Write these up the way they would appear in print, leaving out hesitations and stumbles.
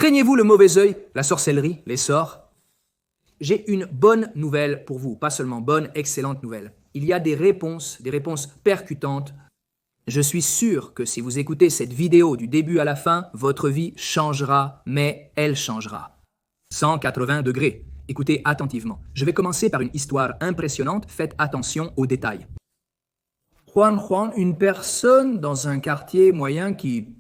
Craignez-vous le mauvais œil, la sorcellerie, les sorts? J'ai une bonne nouvelle pour vous, pas seulement bonne, excellente nouvelle. Il y a des réponses percutantes. Je suis sûr que si vous écoutez cette vidéo du début à la fin, votre vie changera, mais elle changera. 180 degrés. Écoutez attentivement. Je vais commencer par une histoire impressionnante. Faites attention aux détails. Juan, une personne dans un quartier moyen qui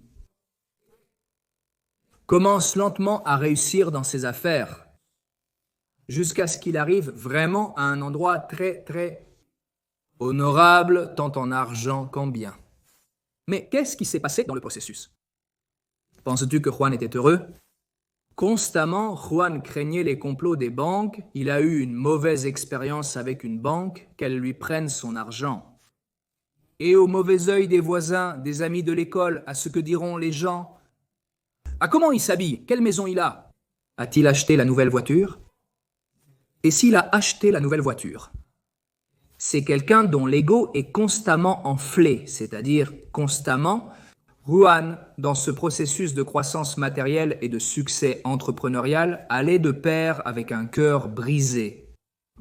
commence lentement à réussir dans ses affaires, jusqu'à ce qu'il arrive vraiment à un endroit très honorable, tant en argent qu'en bien. Mais qu'est-ce qui s'est passé dans le processus? Penses-tu que Juan était heureux? Constamment, Juan craignait les complots des banques. Il a eu une mauvaise expérience avec une banque, qu'elle lui prenne son argent. Et au mauvais œil des voisins, des amis de l'école, à ce que diront les gens. Ah, comment il s'habille? Quelle maison il a? A-t-il acheté la nouvelle voiture? Et s'il a acheté la nouvelle voiture? C'est quelqu'un dont l'ego est constamment enflé, c'est-à-dire constamment. Juan, dans ce processus de croissance matérielle et de succès entrepreneurial, allait de pair avec un cœur brisé.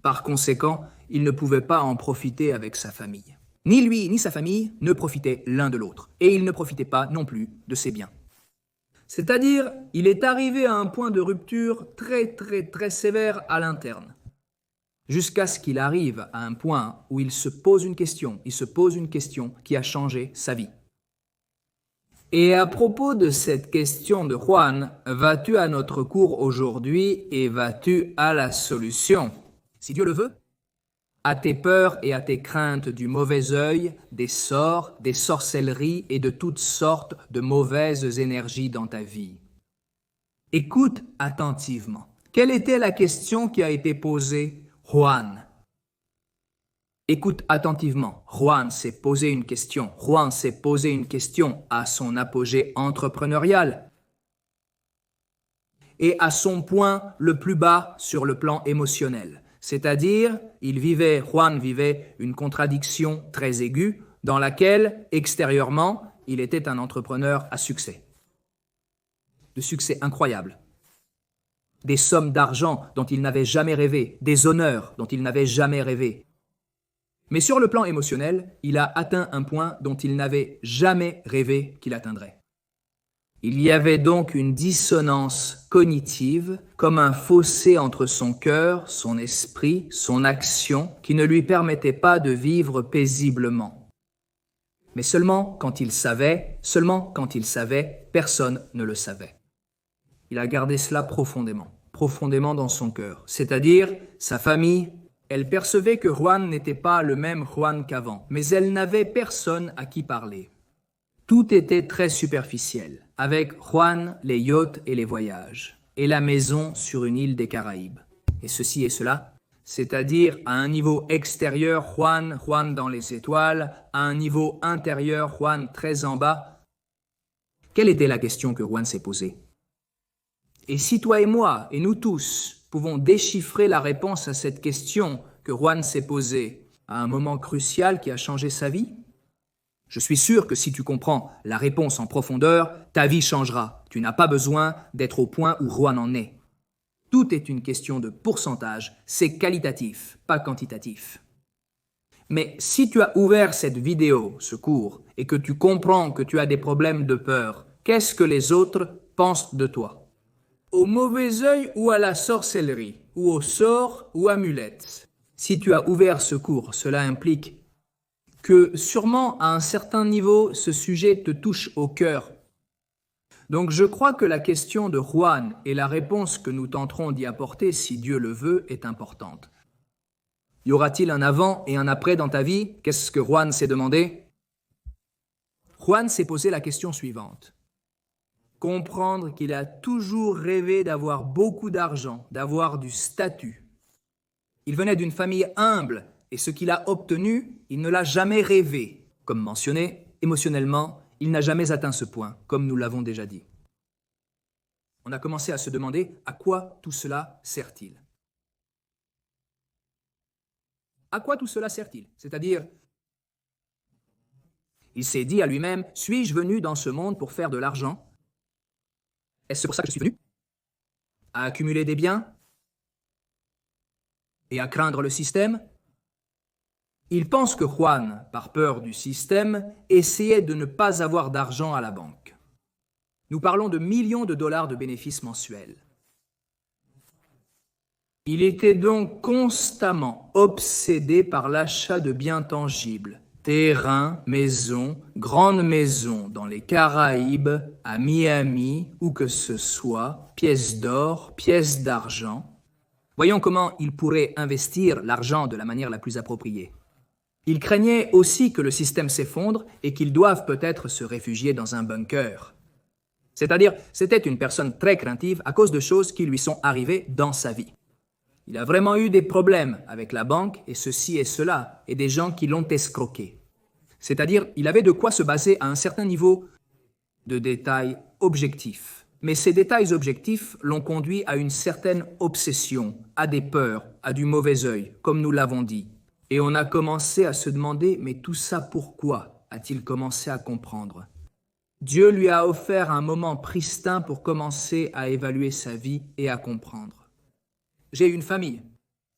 Par conséquent, il ne pouvait pas en profiter avec sa famille. Ni lui ni sa famille ne profitaient l'un de l'autre, et il ne profitait pas non plus de ses biens. C'est-à-dire, il est arrivé à un point de rupture très sévère à l'interne, jusqu'à ce qu'il arrive à un point où il se pose une question qui a changé sa vie. Et à propos de cette question de Juan, vas-tu à notre cours aujourd'hui et vas-tu à la solution? Si Dieu le veut, à tes peurs et à tes craintes du mauvais œil, des sorts, des sorcelleries et de toutes sortes de mauvaises énergies dans ta vie. Écoute attentivement. Quelle était la question qui a été posée? Juan. Écoute attentivement. Juan s'est posé une question. Juan s'est posé une question à son apogée entrepreneurial et à son point le plus bas sur le plan émotionnel. C'est-à-dire, Juan vivait une contradiction très aiguë dans laquelle, extérieurement, il était un entrepreneur à succès. De succès incroyable. Des sommes d'argent dont il n'avait jamais rêvé, des honneurs dont il n'avait jamais rêvé. Mais sur le plan émotionnel, il a atteint un point dont il n'avait jamais rêvé qu'il atteindrait. Il y avait donc une dissonance cognitive, comme un fossé entre son cœur, son esprit, son action, qui ne lui permettait pas de vivre paisiblement. Mais seulement quand il savait, personne ne le savait. Il a gardé cela profondément dans son cœur. C'est-à-dire, sa famille, elle percevait que Juan n'était pas le même Juan qu'avant, mais elle n'avait personne à qui parler. Tout était très superficiel, avec Juan, les yachts et les voyages, et la maison sur une île des Caraïbes. Et ceci et cela, c'est-à-dire à un niveau extérieur, Juan dans les étoiles, à un niveau intérieur, Juan très en bas. Quelle était la question que Juan s'est posée? Et si toi et moi, et nous tous, pouvons déchiffrer la réponse à cette question que Juan s'est posée à un moment crucial qui a changé sa vie, je suis sûr que si tu comprends la réponse en profondeur, ta vie changera. Tu n'as pas besoin d'être au point où Juan en est. Tout est une question de pourcentage. C'est qualitatif, pas quantitatif. Mais si tu as ouvert cette vidéo, ce cours, et que tu comprends que tu as des problèmes de peur, qu'est-ce que les autres pensent de toi? Au mauvais œil ou à la sorcellerie, ou au sort ou amulettes. Si tu as ouvert ce cours, cela implique que sûrement à un certain niveau, ce sujet te touche au cœur. Donc je crois que la question de Juan et la réponse que nous tenterons d'y apporter, si Dieu le veut, est importante. Y aura-t-il un avant et un après dans ta vie? Qu'est-ce que Juan s'est demandé? Juan s'est posé la question suivante. Comprendre qu'il a toujours rêvé d'avoir beaucoup d'argent, d'avoir du statut. Il venait d'une famille humble, et ce qu'il a obtenu, il ne l'a jamais rêvé. Comme mentionné, émotionnellement, il n'a jamais atteint ce point, comme nous l'avons déjà dit. On a commencé à se demander à quoi tout cela sert-il? À quoi tout cela sert-il? C'est-à-dire, il s'est dit à lui-même, suis-je venu dans ce monde pour faire de l'argent? Est-ce pour ça que je suis venu? À accumuler des biens? Et à craindre le système? Il pense que Juan, par peur du système, essayait de ne pas avoir d'argent à la banque. Nous parlons de millions de dollars de bénéfices mensuels. Il était donc constamment obsédé par l'achat de biens tangibles, terrains, maisons, grandes maisons dans les Caraïbes, à Miami, où que ce soit, pièces d'or, pièces d'argent. Voyons comment il pourrait investir l'argent de la manière la plus appropriée. Il craignait aussi que le système s'effondre et qu'il doive peut-être se réfugier dans un bunker. C'est-à-dire, c'était une personne très craintive à cause de choses qui lui sont arrivées dans sa vie. Il a vraiment eu des problèmes avec la banque et ceci et cela, et des gens qui l'ont escroqué. C'est-à-dire, il avait de quoi se baser à un certain niveau de détails objectifs. Mais ces détails objectifs l'ont conduit à une certaine obsession, à des peurs, à du mauvais œil, comme nous l'avons dit. Et on a commencé à se demander, mais tout ça pourquoi a-t-il commencé à comprendre? Dieu lui a offert un moment pristin pour commencer à évaluer sa vie et à comprendre. J'ai une famille.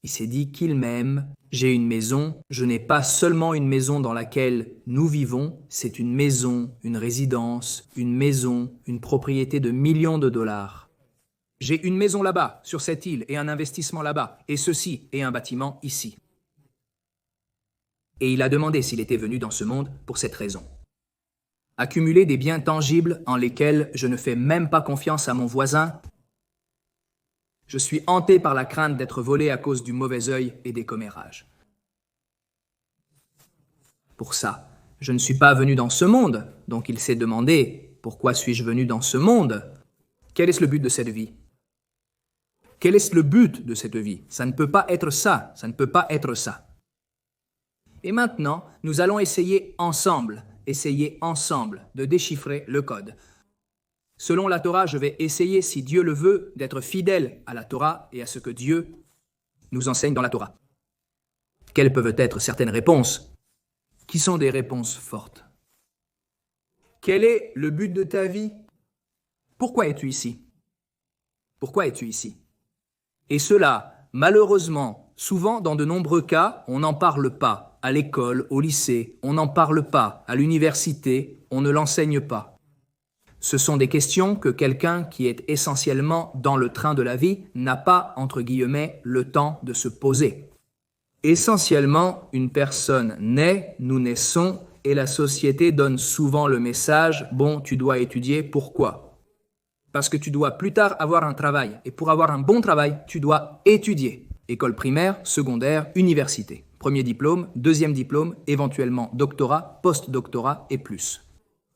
Il s'est dit qu'il m'aime. J'ai une maison. Je n'ai pas seulement une maison dans laquelle nous vivons, c'est une maison, une résidence, une propriété de millions de dollars. J'ai une maison là-bas, sur cette île, et un investissement là-bas, et ceci, et un bâtiment ici. Et il a demandé s'il était venu dans ce monde pour cette raison. Accumuler des biens tangibles en lesquels je ne fais même pas confiance à mon voisin. Je suis hanté par la crainte d'être volé à cause du mauvais œil et des commérages. Pour ça, je ne suis pas venu dans ce monde, donc il s'est demandé, pourquoi suis-je venu dans ce monde? Quel est le but de cette vie? Quel est le but de cette vie? Ça ne peut pas être ça, ça ne peut pas être ça. Et maintenant, nous allons essayer ensemble de déchiffrer le code. Selon la Torah, je vais essayer, si Dieu le veut, d'être fidèle à la Torah et à ce que Dieu nous enseigne dans la Torah. Quelles peuvent être certaines réponses qui sont des réponses fortes? Quel est le but de ta vie? Pourquoi es-tu ici? Pourquoi es-tu ici? Et cela, malheureusement, souvent dans de nombreux cas, on n'en parle pas. À l'école, au lycée, on n'en parle pas. À l'université, on ne l'enseigne pas. Ce sont des questions que quelqu'un qui est essentiellement dans le train de la vie n'a pas, entre guillemets, le temps de se poser. Essentiellement, une personne naît, nous naissons, et la société donne souvent le message « Bon, tu dois étudier, pourquoi ?» Parce que tu dois plus tard avoir un travail, et pour avoir un bon travail, tu dois étudier. École primaire, secondaire, université. Premier diplôme, deuxième diplôme, éventuellement doctorat, post-doctorat et plus.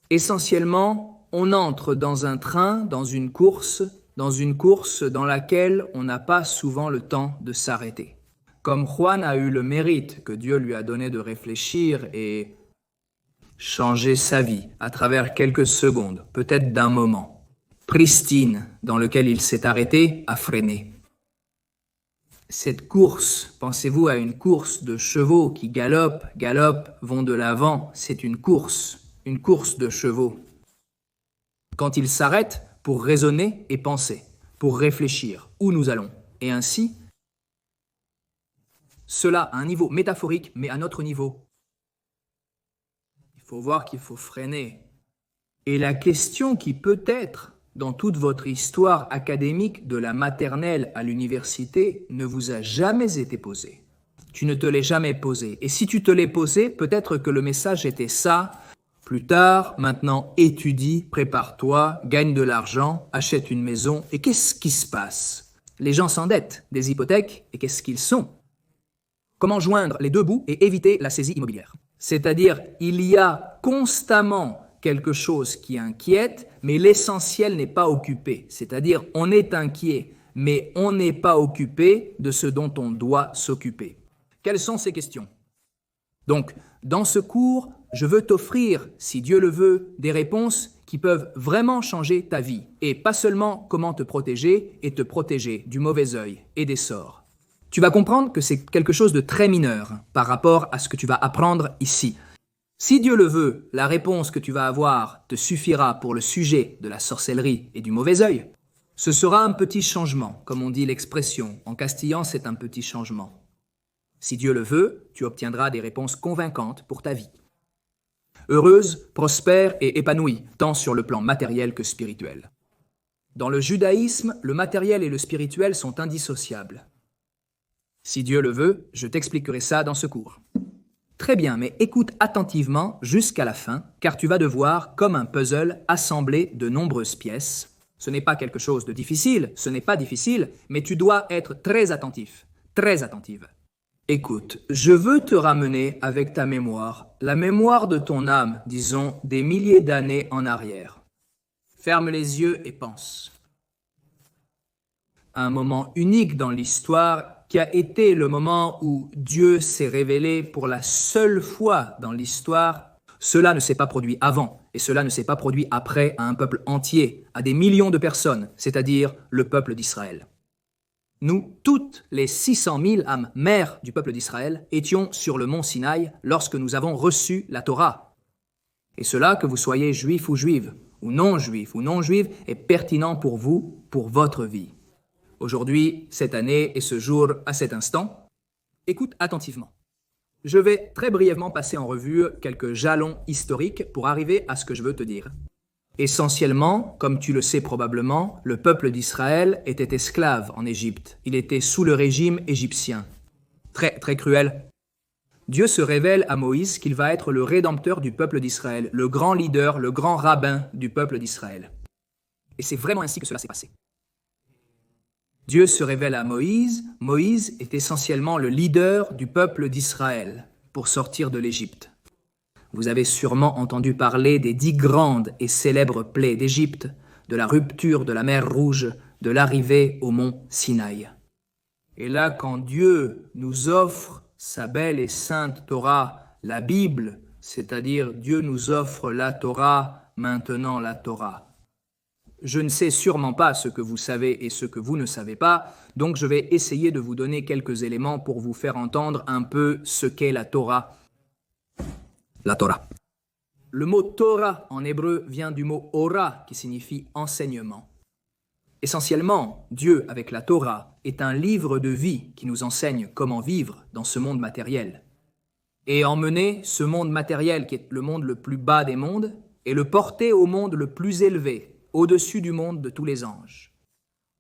Essentiellement, on entre dans un train, dans une course dans laquelle on n'a pas souvent le temps de s'arrêter. Comme Juan a eu le mérite que Dieu lui a donné de réfléchir et changer sa vie à travers quelques secondes, peut-être d'un moment, pristine, dans lequel il s'est arrêté, a freiné. Cette course, pensez-vous à une course de chevaux qui galopent, vont de l'avant, c'est une course de chevaux. Quand ils s'arrêtent pour raisonner et penser, pour réfléchir où nous allons, et ainsi, cela à un niveau métaphorique, mais à notre niveau. Il faut voir qu'il faut freiner. Et la question qui peut être, dans toute votre histoire académique, de la maternelle à l'université, ne vous a jamais été posée. Tu ne te l'es jamais posée. Et si tu te l'es posée, peut-être que le message était ça. Plus tard, maintenant, étudie, prépare-toi, gagne de l'argent, achète une maison. Et qu'est-ce qui se passe? Les gens s'endettent, des hypothèques, et qu'est-ce qu'ils sont? Comment joindre les deux bouts et éviter la saisie immobilière? C'est-à-dire, il y a constamment quelque chose qui inquiète, mais l'essentiel n'est pas occupé. C'est-à-dire, on est inquiet, mais on n'est pas occupé de ce dont on doit s'occuper. Quelles sont ces questions? Donc, dans ce cours, je veux t'offrir, si Dieu le veut, des réponses qui peuvent vraiment changer ta vie, et pas seulement comment te protéger et te protéger du mauvais œil et des sorts. Tu vas comprendre que c'est quelque chose de très mineur par rapport à ce que tu vas apprendre ici. Si Dieu le veut, la réponse que tu vas avoir te suffira pour le sujet de la sorcellerie et du mauvais œil. Ce sera un petit changement, comme on dit l'expression. En castillan, c'est un petit changement. Si Dieu le veut, tu obtiendras des réponses convaincantes pour ta vie. Heureuse, prospère et épanouie, tant sur le plan matériel que spirituel. Dans le judaïsme, le matériel et le spirituel sont indissociables. Si Dieu le veut, je t'expliquerai ça dans ce cours. Très bien, mais écoute attentivement jusqu'à la fin, car tu vas devoir, comme un puzzle, assembler de nombreuses pièces. Ce n'est pas quelque chose de difficile, ce n'est pas difficile, mais tu dois être très attentif, très attentive. Écoute, je veux te ramener avec ta mémoire, la mémoire de ton âme, disons, des milliers d'années en arrière. Ferme les yeux et pense. Un moment unique dans l'histoire qui a été le moment où Dieu s'est révélé pour la seule fois dans l'histoire. Cela ne s'est pas produit avant, et cela ne s'est pas produit après à un peuple entier, à des millions de personnes, c'est-à-dire le peuple d'Israël. Nous, toutes les 600 000 âmes mères du peuple d'Israël, étions sur le mont Sinaï lorsque nous avons reçu la Torah. Et cela, que vous soyez juifs ou juives, ou non juives, est pertinent pour vous, pour votre vie. Aujourd'hui, cette année et ce jour, à cet instant, écoute attentivement. Je vais très brièvement passer en revue quelques jalons historiques pour arriver à ce que je veux te dire. Essentiellement, comme tu le sais probablement, le peuple d'Israël était esclave en Égypte. Il était sous le régime égyptien. Très, très cruel. Dieu se révèle à Moïse qu'il va être le rédempteur du peuple d'Israël, le grand leader, le grand rabbin du peuple d'Israël. Et c'est vraiment ainsi que cela s'est passé. Dieu se révèle à Moïse. Moïse est essentiellement le leader du peuple d'Israël pour sortir de l'Égypte. Vous avez sûrement entendu parler des 10 grandes et célèbres plaies d'Égypte, de la rupture de la mer Rouge, de l'arrivée au mont Sinaï. Et là, quand Dieu nous offre sa belle et sainte Torah, la Bible, c'est-à-dire Dieu nous offre la Torah, maintenant la Torah. Je ne sais sûrement pas ce que vous savez et ce que vous ne savez pas, donc je vais essayer de vous donner quelques éléments pour vous faire entendre un peu ce qu'est la Torah. La Torah. Le mot Torah en hébreu vient du mot Ora, qui signifie enseignement. Essentiellement, Dieu, avec la Torah, est un livre de vie qui nous enseigne comment vivre dans ce monde matériel. Et emmener ce monde matériel, qui est le monde le plus bas des mondes, et le porter au monde le plus élevé, au-dessus du monde de tous les anges.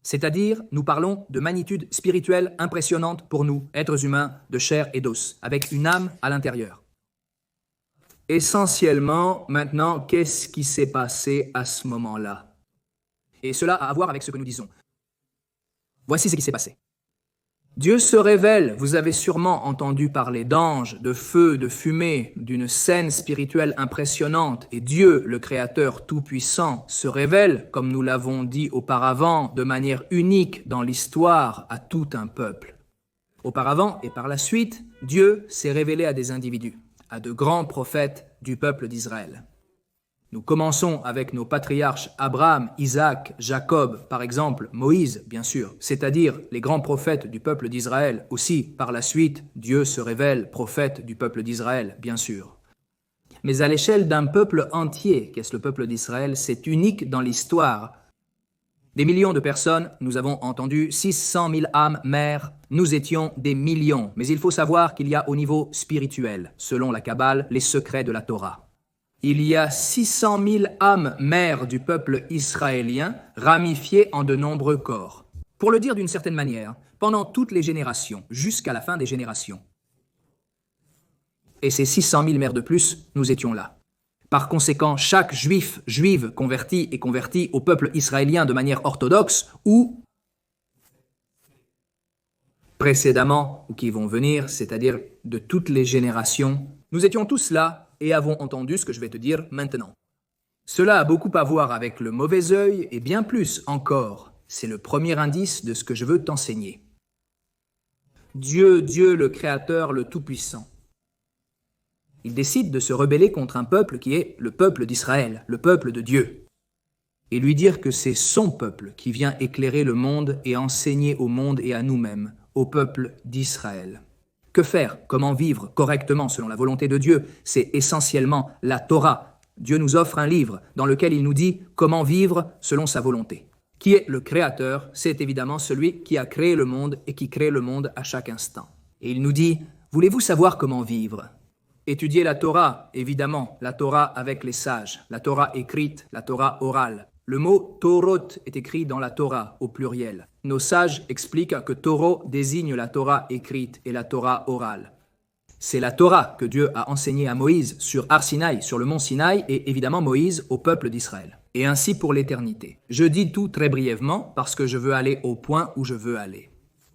C'est-à-dire, nous parlons de magnitude spirituelle impressionnante pour nous, êtres humains de chair et d'os, avec une âme à l'intérieur. Essentiellement, maintenant, qu'est-ce qui s'est passé à ce moment-là? Et cela a à voir avec ce que nous disons. Voici ce qui s'est passé. Dieu se révèle, vous avez sûrement entendu parler d'anges, de feu, de fumée, d'une scène spirituelle impressionnante, et Dieu, le Créateur tout-puissant, se révèle, comme nous l'avons dit auparavant, de manière unique dans l'histoire à tout un peuple. Auparavant et par la suite, Dieu s'est révélé à des individus, à de grands prophètes du peuple d'Israël. Nous commençons avec nos patriarches Abraham, Isaac, Jacob, par exemple, Moïse, bien sûr, c'est-à-dire les grands prophètes du peuple d'Israël. Aussi, par la suite, Dieu se révèle prophète du peuple d'Israël, bien sûr. Mais à l'échelle d'un peuple entier, qu'est-ce le peuple d'Israël, c'est unique dans l'histoire. Des millions de personnes, nous avons entendu 600 000 âmes mères, nous étions des millions. Mais il faut savoir qu'il y a au niveau spirituel, selon la Kabbale, les secrets de la Torah. Il y a 600 000 âmes mères du peuple israélien ramifiées en de nombreux corps. Pour le dire d'une certaine manière, pendant toutes les générations, jusqu'à la fin des générations. Et ces 600 000 mères de plus, nous étions là. Par conséquent, chaque juif, juive converti et converti au peuple israélien de manière orthodoxe ou précédemment, ou qui vont venir, c'est-à-dire de toutes les générations, nous étions tous là et avons entendu ce que je vais te dire maintenant. Cela a beaucoup à voir avec le mauvais œil et bien plus encore. C'est le premier indice de ce que je veux t'enseigner. Dieu, le Créateur, le Tout-Puissant. Il décide de se rebeller contre un peuple qui est le peuple d'Israël, le peuple de Dieu, et lui dire que c'est son peuple qui vient éclairer le monde et enseigner au monde et à nous-mêmes, au peuple d'Israël. Que faire? Comment vivre correctement selon la volonté de Dieu? C'est essentiellement la Torah. Dieu nous offre un livre dans lequel il nous dit comment vivre selon sa volonté. Qui est le créateur? C'est évidemment celui qui a créé le monde et qui crée le monde à chaque instant. Et il nous dit, voulez-vous savoir comment vivre? Étudiez la Torah, évidemment, la Torah avec les sages, la Torah écrite, la Torah orale. Le mot Torot est écrit dans la Torah au pluriel. Nos sages expliquent que Toro désigne la Torah écrite et la Torah orale. C'est la Torah que Dieu a enseignée à Moïse sur Har Sinaï, sur le mont Sinaï, et évidemment Moïse au peuple d'Israël. Et ainsi pour l'éternité. Je dis tout très brièvement parce que je veux aller au point où je veux aller.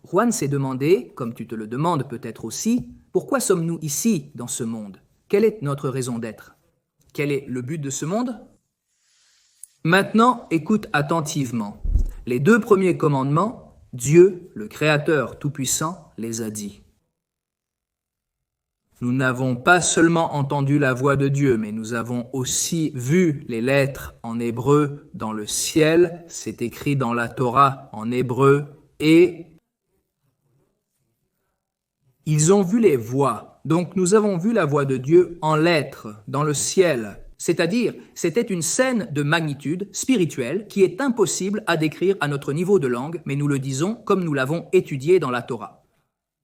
Juan s'est demandé, comme tu te le demandes peut-être aussi, pourquoi sommes-nous ici dans ce monde? Quelle est notre raison d'être? Quel est le but de ce monde? Maintenant, écoute attentivement. Les 2 premiers commandements, Dieu, le Créateur Tout-Puissant, les a dit. Nous n'avons pas seulement entendu la voix de Dieu, mais nous avons aussi vu les lettres en hébreu dans le ciel. C'est écrit dans la Torah en hébreu et ils ont vu les voix. Donc nous avons vu la voix de Dieu en lettres dans le ciel. C'est-à-dire, c'était une scène de magnitude spirituelle qui est impossible à décrire à notre niveau de langue, mais nous le disons comme nous l'avons étudié dans la Torah.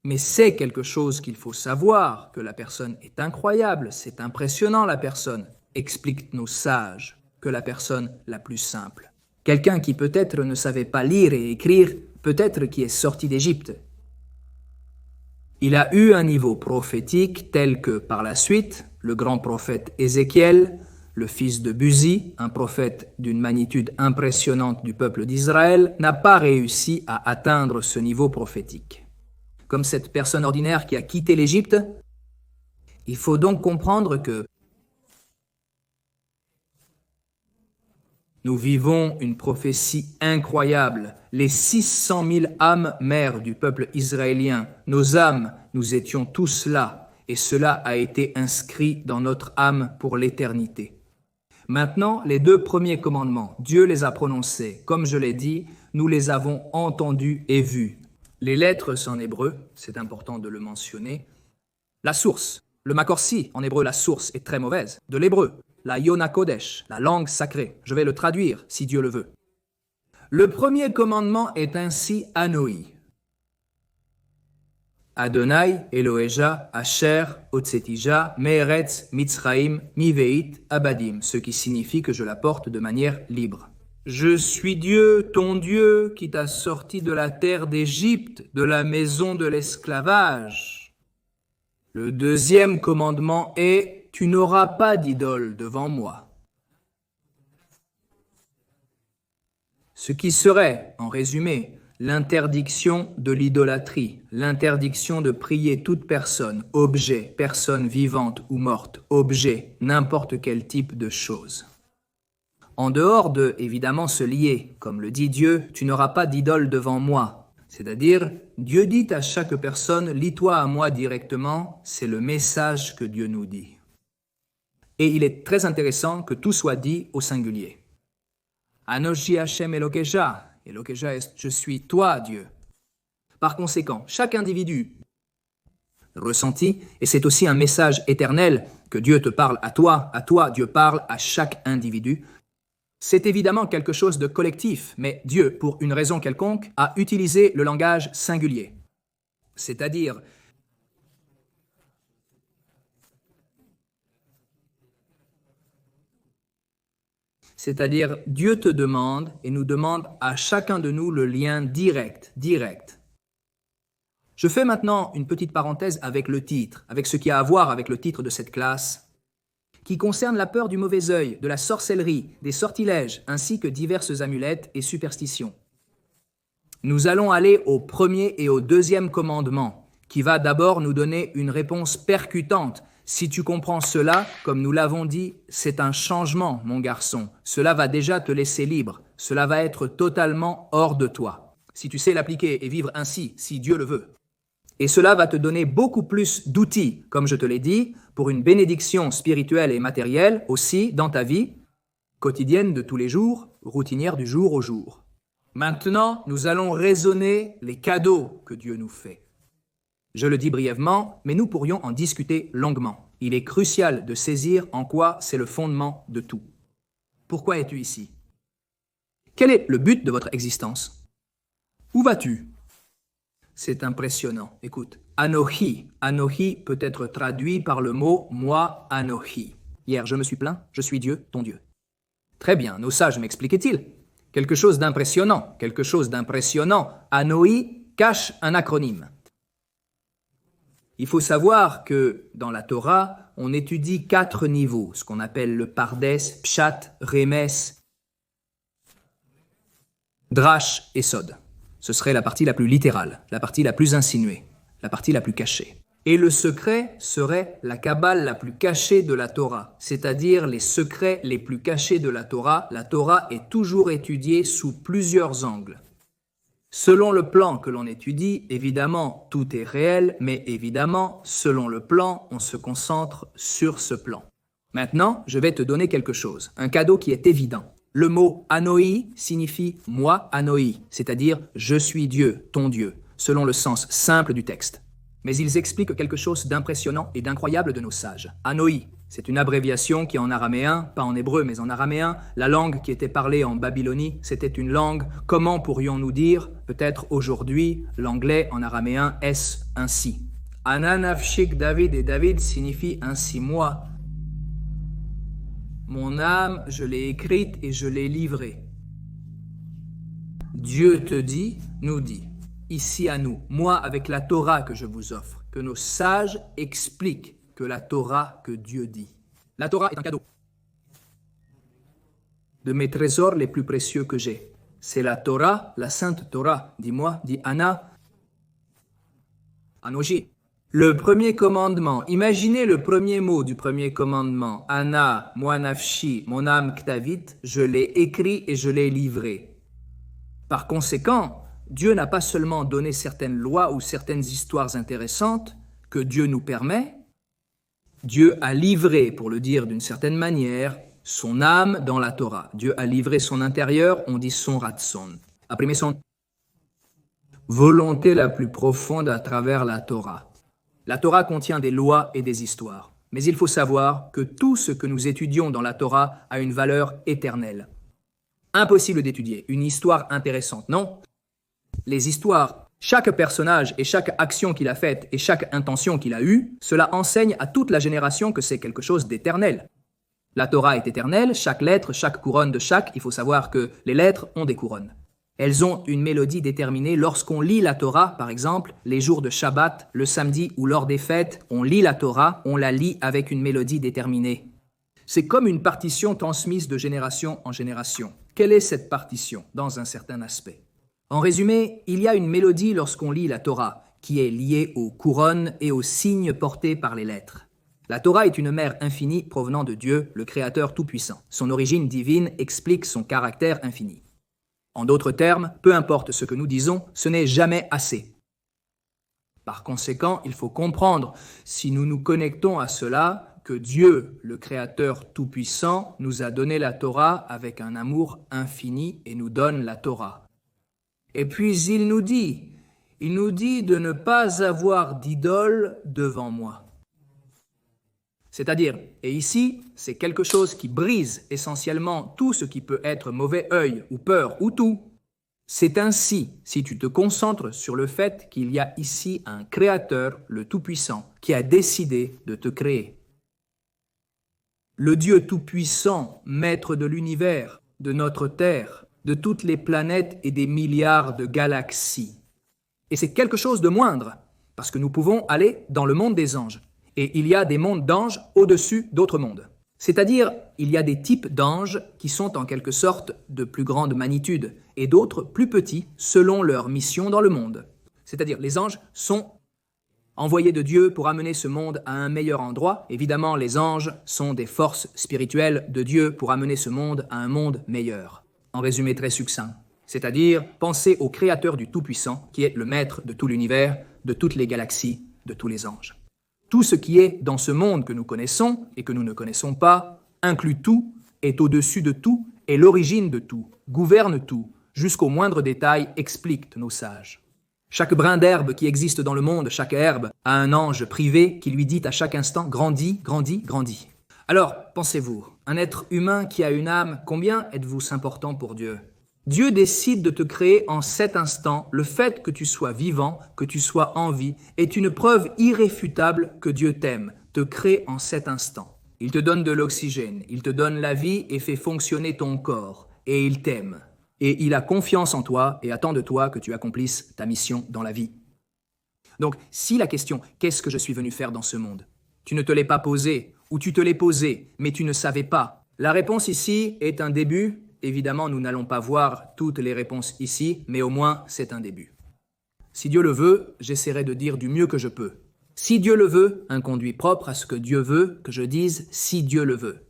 Mais c'est quelque chose qu'il faut savoir, que la personne est incroyable, c'est impressionnant la personne, expliquent nos sages, que la personne la plus simple. Quelqu'un qui peut-être ne savait pas lire et écrire, peut-être qui est sorti d'Égypte. Il a eu un niveau prophétique tel que, par la suite, le grand prophète Ézéchiel, le fils de Buzi, un prophète d'une magnitude impressionnante du peuple d'Israël, n'a pas réussi à atteindre ce niveau prophétique. Comme cette personne ordinaire qui a quitté l'Égypte, il faut donc comprendre que nous vivons une prophétie incroyable. Les 600 000 âmes mères du peuple israélien, nos âmes, nous étions tous là, et cela a été inscrit dans notre âme pour l'éternité. Maintenant, les 2 premiers commandements, Dieu les a prononcés. Comme je l'ai dit, nous les avons entendus et vus. Les lettres sont en hébreu, c'est important de le mentionner. La source, le makorsi, en hébreu la source est très mauvaise, de l'hébreu, la Yona Kodesh, la langue sacrée. Je vais le traduire si Dieu le veut. Le premier commandement est ainsi Anoi. Adonai, Eloheja, Asher, Otsetija, Meretz, Mitzraim, Miveit, Abadim, ce qui signifie que je la porte de manière libre. Je suis Dieu, ton Dieu, qui t'a sorti de la terre d'Égypte, de la maison de l'esclavage. Le 2e commandement est « Tu n'auras pas d'idole devant moi ». Ce qui serait, en résumé, l'interdiction de l'idolâtrie, l'interdiction de prier toute personne, objet, personne vivante ou morte, objet, n'importe quel type de chose. En dehors de, évidemment, se lier, comme le dit Dieu, tu n'auras pas d'idole devant moi. C'est-à-dire, Dieu dit à chaque personne, lie-toi à moi directement, c'est le message que Dieu nous dit. Et il est très intéressant que tout soit dit au singulier. Anoshi Hashem Elokeja, Elokeja est je suis toi, Dieu. Par conséquent, chaque individu ressenti, et c'est aussi un message éternel que Dieu te parle à toi, Dieu parle à chaque individu. C'est évidemment quelque chose de collectif, mais Dieu, pour une raison quelconque, a utilisé le langage singulier. C'est-à-dire, Dieu te demande et nous demande à chacun de nous le lien direct. Je fais maintenant une petite parenthèse avec le titre, avec ce qui a à voir avec le titre de cette classe, qui concerne la peur du mauvais œil, de la sorcellerie, des sortilèges, ainsi que diverses amulettes et superstitions. Nous allons aller au 1er et au 2e commandement, qui va d'abord nous donner une réponse percutante. Si tu comprends cela, comme nous l'avons dit, c'est un changement, mon garçon. Cela va déjà te laisser libre. Cela va être totalement hors de toi. Si tu sais l'appliquer et vivre ainsi, si Dieu le veut. Et cela va te donner beaucoup plus d'outils, comme je te l'ai dit, pour une bénédiction spirituelle et matérielle aussi dans ta vie quotidienne de tous les jours, routinière du jour au jour. Maintenant, nous allons raisonner les cadeaux que Dieu nous fait. Je le dis brièvement, mais nous pourrions en discuter longuement. Il est crucial de saisir en quoi c'est le fondement de tout. Pourquoi es-tu ici? Quel est le but de votre existence? Où vas-tu? C'est impressionnant. Écoute, Anohi. Anohi peut être traduit par le mot moi, Anohi. Hier, je me suis plaint, je suis Dieu, ton Dieu. Très bien, nos sages m'expliquaient-ils. Quelque chose d'impressionnant, quelque chose d'impressionnant. Anohi cache un acronyme. Il faut savoir que dans la Torah, on étudie 4 niveaux, ce qu'on appelle le Pardes, Pshat, Remes, Drash et Sod. Ce serait la partie la plus littérale, la partie la plus insinuée, la partie la plus cachée. Et le secret serait la Kabbale la plus cachée de la Torah, c'est-à-dire les secrets les plus cachés de la Torah. La Torah est toujours étudiée sous plusieurs angles. Selon le plan que l'on étudie, évidemment, tout est réel, mais évidemment, selon le plan, on se concentre sur ce plan. Maintenant, je vais te donner quelque chose, un cadeau qui est évident. Le mot « Anohi » signifie « moi, Anohi », c'est-à-dire « je suis Dieu, ton Dieu », selon le sens simple du texte. Mais ils expliquent quelque chose d'impressionnant et d'incroyable de nos sages. Anohi, c'est une abréviation qui en araméen, pas en hébreu mais en araméen, la langue qui était parlée en Babylonie, c'était une langue, comment pourrions-nous dire, peut-être aujourd'hui, l'anglais en araméen est ainsi. Ananafshik David, et David signifie ainsi moi. Mon âme, je l'ai écrite et je l'ai livrée. Dieu te dit, nous dit, ici à nous, moi avec la Torah que je vous offre, que nos sages expliquent que la Torah que Dieu dit. La Torah est un cadeau. De mes trésors les plus précieux que j'ai. C'est la Torah, la sainte Torah. Dis-moi, dit Anna. Anoji. Le premier commandement. Imaginez le premier mot du premier commandement. Anna, moi nafshi, mon âme ktavit, je l'ai écrit et je l'ai livré. Par conséquent, Dieu n'a pas seulement donné certaines lois ou certaines histoires intéressantes que Dieu nous permet, Dieu a livré, pour le dire d'une certaine manière, son âme dans la Torah. Dieu a livré son intérieur, on dit son ratson. Imprimé son volonté la plus profonde à travers la Torah. La Torah contient des lois et des histoires. Mais il faut savoir que tout ce que nous étudions dans la Torah a une valeur éternelle. Impossible d'étudier une histoire intéressante, non? Les histoires, chaque personnage et chaque action qu'il a faite et chaque intention qu'il a eue, cela enseigne à toute la génération que c'est quelque chose d'éternel. La Torah est éternelle, chaque lettre, chaque couronne de chaque, il faut savoir que les lettres ont des couronnes. Elles ont une mélodie déterminée. Lorsqu'on lit la Torah, par exemple, les jours de Shabbat, le samedi ou lors des fêtes, on lit la Torah, on la lit avec une mélodie déterminée. C'est comme une partition transmise de génération en génération. Quelle est cette partition, dans un certain aspect? En résumé, il y a une mélodie lorsqu'on lit la Torah, qui est liée aux couronnes et aux signes portés par les lettres. La Torah est une mère infinie provenant de Dieu, le Créateur Tout-Puissant. Son origine divine explique son caractère infini. En d'autres termes, peu importe ce que nous disons, ce n'est jamais assez. Par conséquent, il faut comprendre, si nous nous connectons à cela, que Dieu, le Créateur Tout-Puissant, nous a donné la Torah avec un amour infini et nous donne la Torah. Et puis il nous dit de ne pas avoir d'idole devant moi. C'est-à-dire, et ici, c'est quelque chose qui brise essentiellement tout ce qui peut être mauvais œil ou peur ou tout. C'est ainsi, si tu te concentres sur le fait qu'il y a ici un Créateur, le Tout-Puissant, qui a décidé de te créer. Le Dieu Tout-Puissant, maître de l'univers, de notre Terre, de toutes les planètes et des milliards de galaxies. Et c'est quelque chose de moindre, parce que nous pouvons aller dans le monde des anges. Et il y a des mondes d'anges au-dessus d'autres mondes. C'est-à-dire, il y a des types d'anges qui sont en quelque sorte de plus grande magnitude et d'autres plus petits selon leur mission dans le monde. C'est-à-dire, les anges sont envoyés de Dieu pour amener ce monde à un meilleur endroit. Évidemment, les anges sont des forces spirituelles de Dieu pour amener ce monde à un monde meilleur. En résumé très succinct. C'est-à-dire, pensez au Créateur du Tout-Puissant qui est le maître de tout l'univers, de toutes les galaxies, de tous les anges. Tout ce qui est dans ce monde que nous connaissons et que nous ne connaissons pas, inclut tout, est au-dessus de tout, est l'origine de tout, gouverne tout, jusqu'au moindre détail, expliquent nos sages. Chaque brin d'herbe qui existe dans le monde, chaque herbe, a un ange privé qui lui dit à chaque instant « grandis, grandis, grandis ». Alors, pensez-vous, un être humain qui a une âme, combien êtes-vous important pour Dieu? Dieu décide de te créer en cet instant. Le fait que tu sois vivant, que tu sois en vie, est une preuve irréfutable que Dieu t'aime, te crée en cet instant. Il te donne de l'oxygène, il te donne la vie et fait fonctionner ton corps. Et il t'aime. Et il a confiance en toi et attend de toi que tu accomplisses ta mission dans la vie. Donc, si la question « Qu'est-ce que je suis venu faire dans ce monde ?» tu ne te l'es pas posée, ou tu te l'es posée, mais tu ne savais pas. La réponse ici est un début. Évidemment, nous n'allons pas voir toutes les réponses ici, mais au moins, c'est un début. Si Dieu le veut, j'essaierai de dire du mieux que je peux. Si Dieu le veut, un conduit propre à ce que Dieu veut, que je dise « si Dieu le veut »,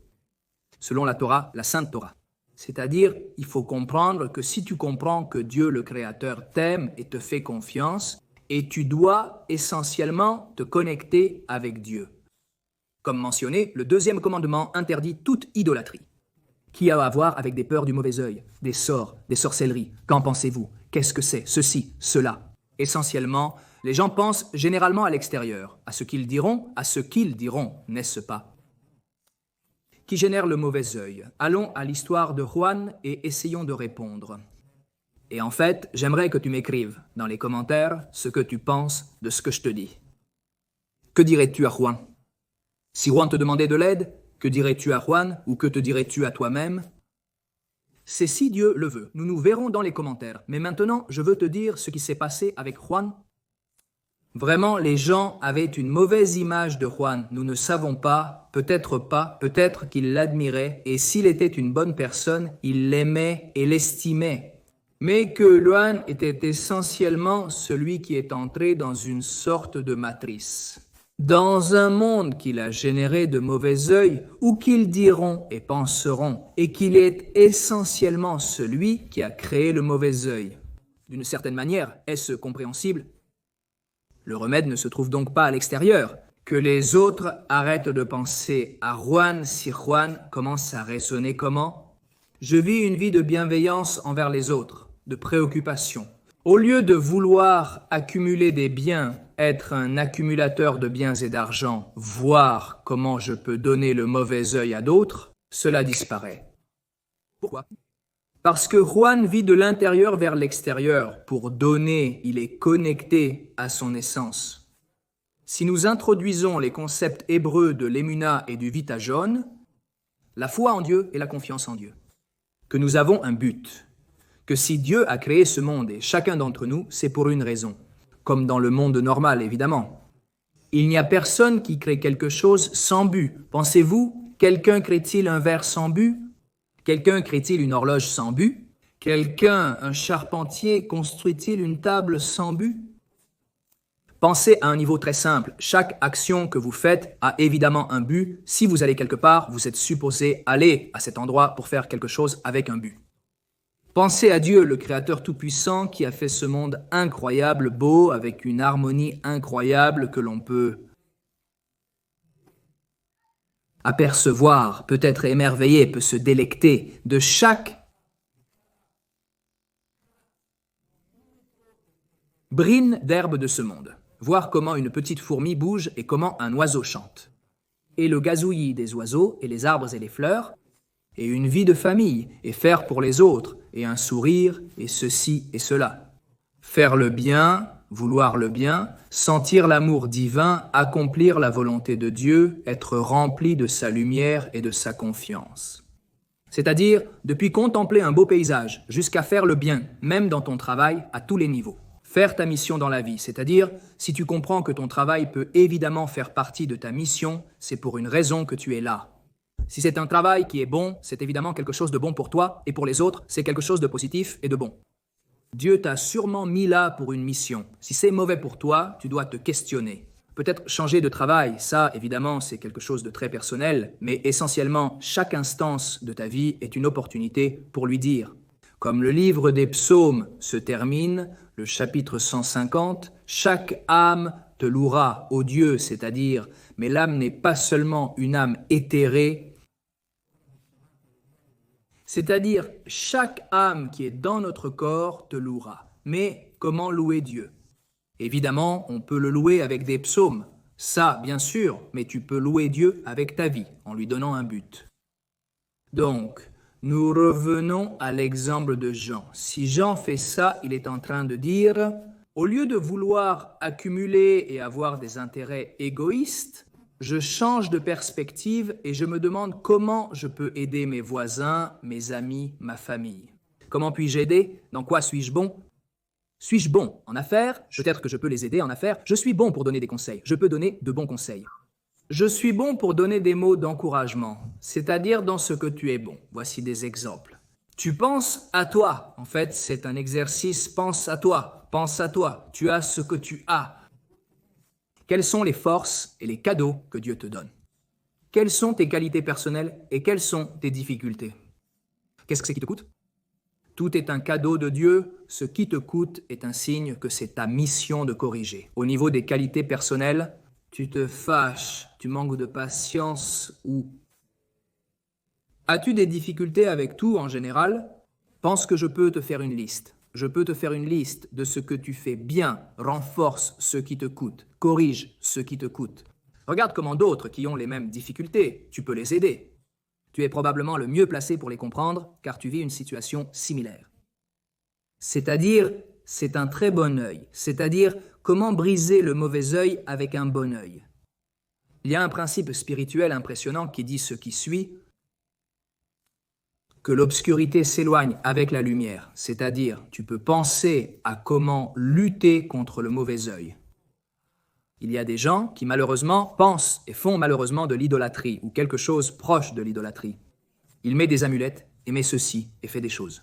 selon la Torah, la Sainte Torah. C'est-à-dire, il faut comprendre que si tu comprends que Dieu le Créateur t'aime et te fait confiance, et tu dois essentiellement te connecter avec Dieu. Comme mentionné, le deuxième commandement interdit toute idolâtrie, qui a à voir avec des peurs du mauvais œil, des sorts, des sorcelleries. Qu'en pensez-vous? Qu'est-ce que c'est? Ceci, cela. Essentiellement, les gens pensent généralement à l'extérieur, à ce qu'ils diront, n'est-ce pas? Qui génère le mauvais œil. Allons à l'histoire de Juan et essayons de répondre. Et en fait, j'aimerais que tu m'écrives dans les commentaires ce que tu penses de ce que je te dis. Que dirais-tu à Juan? Si Juan te demandait de l'aide, que dirais-tu à Juan ou que te dirais-tu à toi-même? C'est si Dieu le veut. Nous nous verrons dans les commentaires. Mais maintenant, je veux te dire ce qui s'est passé avec Juan. Vraiment, les gens avaient une mauvaise image de Juan. Nous ne savons pas, peut-être qu'ils l'admiraient, et s'il était une bonne personne, ils l'aimaient et l'estimaient. Mais que Juan était essentiellement celui qui est entré dans une sorte de matrice. Dans un monde qu'il a généré de mauvais œil, ou qu'ils diront et penseront, et qu'il est essentiellement celui qui a créé le mauvais œil. D'une certaine manière, est-ce compréhensible? Le remède ne se trouve donc pas à l'extérieur. Que les autres arrêtent de penser à Juan si Juan commence à raisonner comment? Je vis une vie de bienveillance envers les autres, de préoccupation. Au lieu de vouloir accumuler des biens, être un accumulateur de biens et d'argent, voir comment je peux donner le mauvais œil à d'autres, cela disparaît. Pourquoi? Parce que Juan vit de l'intérieur vers l'extérieur. Pour donner, il est connecté à son essence. Si nous introduisons les concepts hébreux de l'émuna et du vitajon, la foi en Dieu et la confiance en Dieu, que nous avons un but, que si Dieu a créé ce monde et chacun d'entre nous, c'est pour une raison, comme dans le monde normal évidemment. Il n'y a personne qui crée quelque chose sans but. Pensez-vous, quelqu'un crée-t-il un verre sans but? Quelqu'un crée-t-il une horloge sans but? Quelqu'un, un charpentier, construit-il une table sans but? Pensez à un niveau très simple. Chaque action que vous faites a évidemment un but. Si vous allez quelque part, vous êtes supposé aller à cet endroit pour faire quelque chose avec un but. Pensez à Dieu, le Créateur tout-puissant, qui a fait ce monde incroyable, beau, avec une harmonie incroyable que l'on peut apercevoir, peut être émerveillé, peut se délecter de chaque brine d'herbe de ce monde. Voir comment une petite fourmi bouge et comment un oiseau chante. Et le gazouillis des oiseaux et les arbres et les fleurs, et une vie de famille, et faire pour les autres, et un sourire, et ceci et cela. Faire le bien, vouloir le bien, sentir l'amour divin, accomplir la volonté de Dieu, être rempli de sa lumière et de sa confiance. C'est-à-dire, depuis contempler un beau paysage, jusqu'à faire le bien, même dans ton travail, à tous les niveaux. Faire ta mission dans la vie, c'est-à-dire, si tu comprends que ton travail peut évidemment faire partie de ta mission, c'est pour une raison que tu es là. Si c'est un travail qui est bon, c'est évidemment quelque chose de bon pour toi, et pour les autres, c'est quelque chose de positif et de bon. Dieu t'a sûrement mis là pour une mission. Si c'est mauvais pour toi, tu dois te questionner. Peut-être changer de travail, ça, évidemment, c'est quelque chose de très personnel, mais essentiellement, chaque instance de ta vie est une opportunité pour lui dire. Comme le livre des psaumes se termine, le chapitre 150, chaque âme te louera, ô Dieu, c'est-à-dire, mais l'âme n'est pas seulement une âme éthérée, c'est-à-dire, chaque âme qui est dans notre corps te louera. Mais comment louer Dieu? Évidemment, on peut le louer avec des psaumes. Ça, bien sûr, mais tu peux louer Dieu avec ta vie, en lui donnant un but. Donc, Nous revenons à l'exemple de Jean. Si Jean fait ça, il est en train de dire, au lieu de vouloir accumuler et avoir des intérêts égoïstes, je change de perspective et je me demande comment je peux aider mes voisins, mes amis, ma famille. Comment puis-je aider? Dans quoi suis-je bon? Suis-je bon en affaires? Peut-être que je peux les aider en affaires. Je suis bon pour donner des conseils. Je peux donner de bons conseils. Je suis bon pour donner des mots d'encouragement, c'est-à-dire dans ce que tu es bon. Voici des exemples. Tu penses à toi. En fait, c'est un exercice, pense à toi. Pense à toi. Tu as ce que tu as. Quelles sont les forces et les cadeaux que Dieu te donne? Quelles sont tes qualités personnelles et quelles sont tes difficultés? Qu'est-ce que c'est qui te coûte? Tout est un cadeau de Dieu. Ce qui te coûte est un signe que c'est ta mission de corriger. Au niveau des qualités personnelles, tu te fâches, tu manques de patience ou... As-tu des difficultés avec tout en général? Pense que je peux te faire une liste. Je peux te faire une liste de ce que tu fais bien, renforce ce qui te coûte, corrige ce qui te coûte. Regarde comment d'autres qui ont les mêmes difficultés, tu peux les aider. Tu es probablement le mieux placé pour les comprendre car tu vis une situation similaire. C'est-à-dire, c'est un très bon œil. C'est-à-dire, comment briser le mauvais œil avec un bon œil. Il y a un principe spirituel impressionnant qui dit ce qui suit, que l'obscurité s'éloigne avec la lumière. C'est-à-dire, tu peux penser à comment lutter contre le mauvais œil. Il y a des gens qui malheureusement pensent et font malheureusement de l'idolâtrie ou quelque chose proche de l'idolâtrie. Il met des amulettes et met ceci et fait des choses.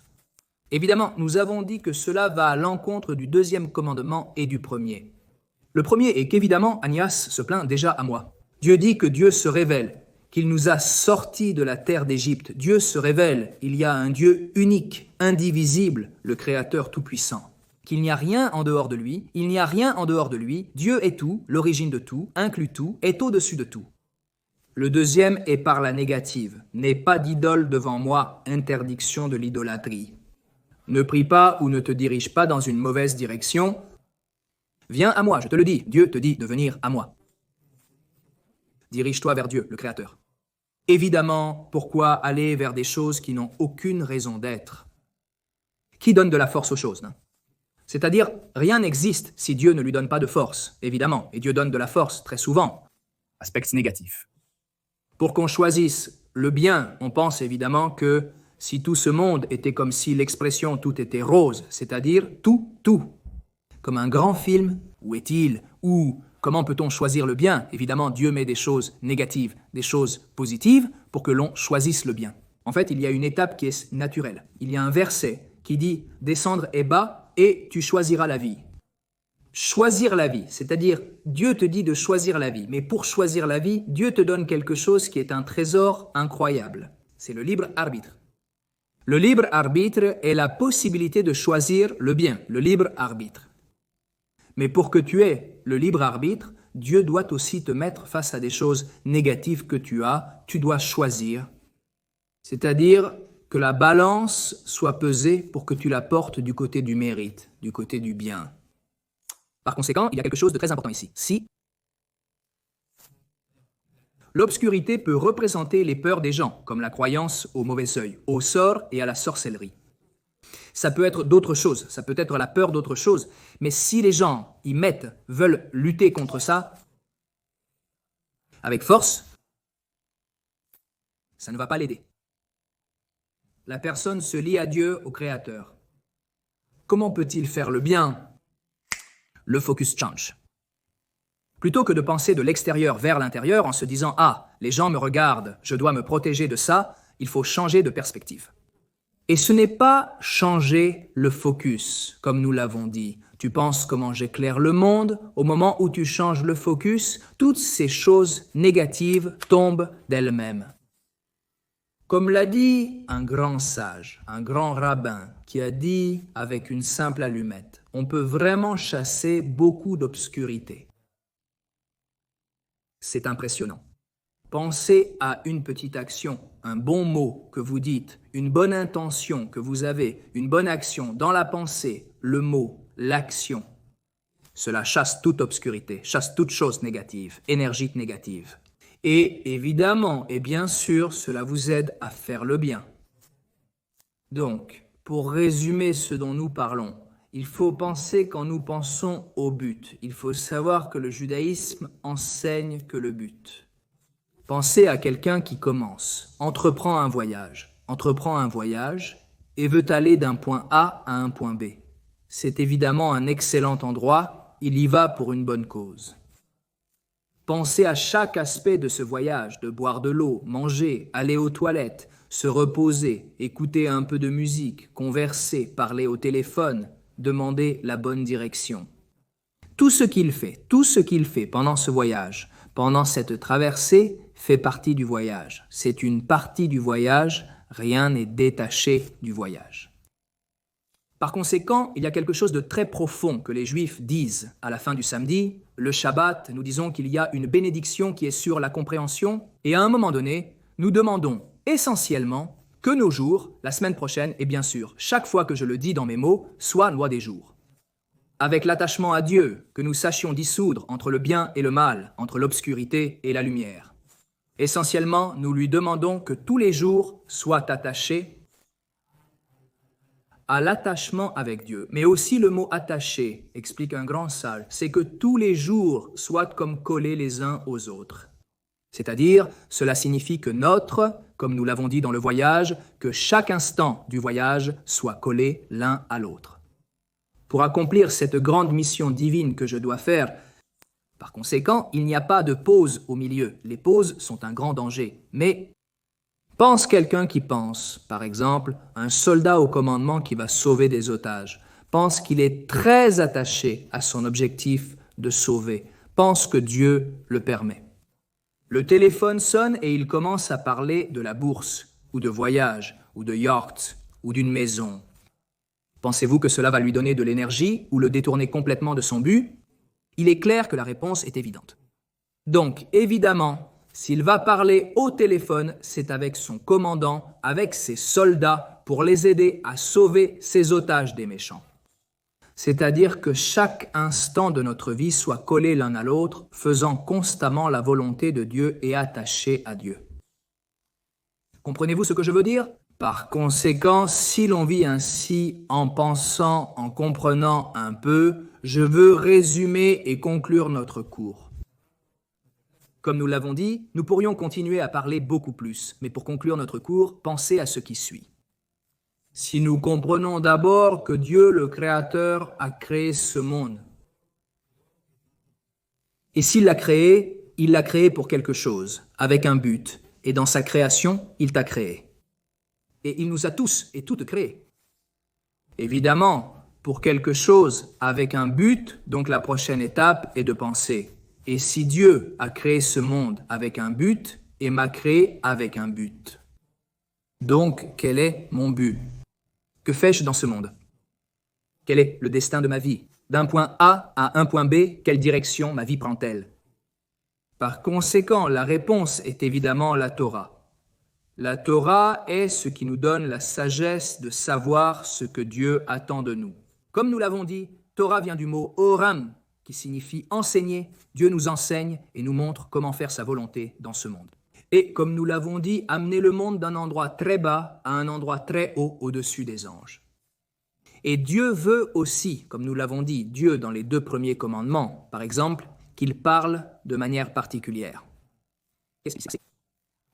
Évidemment, nous avons dit que cela va à l'encontre du deuxième commandement et du premier. Le premier est qu'évidemment, Agnès se plaint déjà à moi. Dieu dit que Dieu se révèle, qu'il nous a sortis de la terre d'Égypte. Dieu se révèle, il y a un Dieu unique, indivisible, le Créateur tout-puissant. Qu'il n'y a rien en dehors de lui, il n'y a rien en dehors de lui, Dieu est tout, l'origine de tout, inclut tout, est au-dessus de tout. Le deuxième est par la négative. N'aie pas d'idole devant moi, interdiction de l'idolâtrie. Ne prie pas ou ne te dirige pas dans une mauvaise direction. Viens à moi, je te le dis, Dieu te dit de venir à moi. Dirige-toi vers Dieu, le Créateur. Évidemment, pourquoi aller vers des choses qui n'ont aucune raison d'être? Qui donne de la force aux choses, hein? C'est-à-dire, rien n'existe si Dieu ne lui donne pas de force, évidemment, et Dieu donne de la force très souvent. Aspect négatif. Pour qu'on choisisse le bien, on pense évidemment que si tout ce monde était comme si l'expression tout était rose, c'est-à-dire tout, comme un grand film, où est-il? Ou comment peut-on choisir le bien? Évidemment, Dieu met des choses négatives, des choses positives pour que l'on choisisse le bien. En fait, il y a une étape qui est naturelle. Il y a un verset qui dit « Descendre est bas et tu choisiras la vie ». Choisir la vie, c'est-à-dire Dieu te dit de choisir la vie. Mais pour choisir la vie, Dieu te donne quelque chose qui est un trésor incroyable. C'est le libre arbitre. Le libre arbitre est la possibilité de choisir le bien, le libre arbitre. Mais pour que tu aies le libre arbitre, Dieu doit aussi te mettre face à des choses négatives que tu as. Tu dois choisir. C'est-à-dire que la balance soit pesée pour que tu la portes du côté du mérite, du côté du bien. Par conséquent, il y a quelque chose de très important ici. Si l'obscurité peut représenter les peurs des gens, comme la croyance au mauvais œil, au sort et à la sorcellerie. Ça peut être d'autres choses, ça peut être la peur d'autres choses, mais si les gens y mettent, veulent lutter contre ça, avec force, ça ne va pas l'aider. La personne se lie à Dieu, au Créateur. Comment peut-il faire le bien? Le focus change. Plutôt que de penser de l'extérieur vers l'intérieur en se disant « Ah, les gens me regardent, je dois me protéger de ça », il faut changer de perspective. Et ce n'est pas changer le focus, comme nous l'avons dit. Tu penses comment j'éclaire le monde, au moment où tu changes le focus, toutes ces choses négatives tombent d'elles-mêmes. Comme l'a dit un grand sage, un grand rabbin, qui a dit avec une simple allumette, on peut vraiment chasser beaucoup d'obscurité. C'est impressionnant. Pensez à une petite action, un bon mot que vous dites, une bonne intention que vous avez, une bonne action dans la pensée, le mot, l'action. Cela chasse toute obscurité, chasse toute chose négative, énergie négative. Et évidemment, et bien sûr, cela vous aide à faire le bien. Donc, pour résumer ce dont nous parlons, il faut penser quand nous pensons au but. Il faut savoir que le judaïsme enseigne que le but. Pensez à quelqu'un qui entreprend un voyage et veut aller d'un point A à un point B. C'est évidemment un excellent endroit, il y va pour une bonne cause. Pensez à chaque aspect de ce voyage, de boire de l'eau, manger, aller aux toilettes, se reposer, écouter un peu de musique, converser, parler au téléphone, demander la bonne direction. Tout ce qu'il fait pendant ce voyage, pendant cette traversée, fait partie du voyage. C'est une partie du voyage, rien n'est détaché du voyage. Par conséquent, il y a quelque chose de très profond que les Juifs disent à la fin du samedi. Le Shabbat, nous disons qu'il y a une bénédiction qui est sur la compréhension, et à un moment donné, nous demandons essentiellement que nos jours, la semaine prochaine, et bien sûr, chaque fois que je le dis dans mes mots, soient loi des jours. Avec l'attachement à Dieu, que nous sachions dissoudre entre le bien et le mal, entre l'obscurité et la lumière. Essentiellement, nous lui demandons que tous les jours soient attachés à l'attachement avec Dieu. Mais aussi le mot « attaché », explique un grand sage, c'est que tous les jours soient comme collés les uns aux autres. C'est-à-dire, cela signifie que comme nous l'avons dit dans le voyage, que chaque instant du voyage soit collé l'un à l'autre. Pour accomplir cette grande mission divine que je dois faire, par conséquent, il n'y a pas de pause au milieu. Les pauses sont un grand danger. Mais pense quelqu'un qui pense, par exemple, un soldat au commandement qui va sauver des otages. Pense qu'il est très attaché à son objectif de sauver. Pense que Dieu le permet. Le téléphone sonne et il commence à parler de la bourse, ou de voyage, ou de yacht, ou d'une maison. Pensez-vous que cela va lui donner de l'énergie ou le détourner complètement de son but? Il est clair que la réponse est évidente. Donc, évidemment, s'il va parler au téléphone, c'est avec son commandant, avec ses soldats, pour les aider à sauver ses otages des méchants. C'est-à-dire que chaque instant de notre vie soit collé l'un à l'autre, faisant constamment la volonté de Dieu et attaché à Dieu. Comprenez-vous ce que je veux dire? Par conséquent, si l'on vit ainsi en pensant, en comprenant un peu, je veux résumer et conclure notre cours. Comme nous l'avons dit, nous pourrions continuer à parler beaucoup plus, mais pour conclure notre cours, pensez à ce qui suit. Si nous comprenons d'abord que Dieu, le Créateur, a créé ce monde, et s'il l'a créé, il l'a créé pour quelque chose, avec un but, et dans sa création, il t'a créé. Et il nous a tous et toutes créés. Évidemment, pour quelque chose avec un but, donc la prochaine étape est de penser. Et si Dieu a créé ce monde avec un but et m'a créé avec un but, donc quel est mon but? Que fais-je dans ce monde? Quel est le destin de ma vie? D'un point A à un point B, quelle direction ma vie prend-elle? Par conséquent, la réponse est évidemment la Torah. La Torah est ce qui nous donne la sagesse de savoir ce que Dieu attend de nous. Comme nous l'avons dit, Torah vient du mot oram, qui signifie enseigner. Dieu nous enseigne et nous montre comment faire sa volonté dans ce monde. Et comme nous l'avons dit, amener le monde d'un endroit très bas à un endroit très haut au-dessus des anges. Et Dieu veut aussi, comme nous l'avons dit, Dieu dans les 2 premiers commandements, par exemple, qu'il parle de manière particulière. Qu'est-ce qui s'est passé?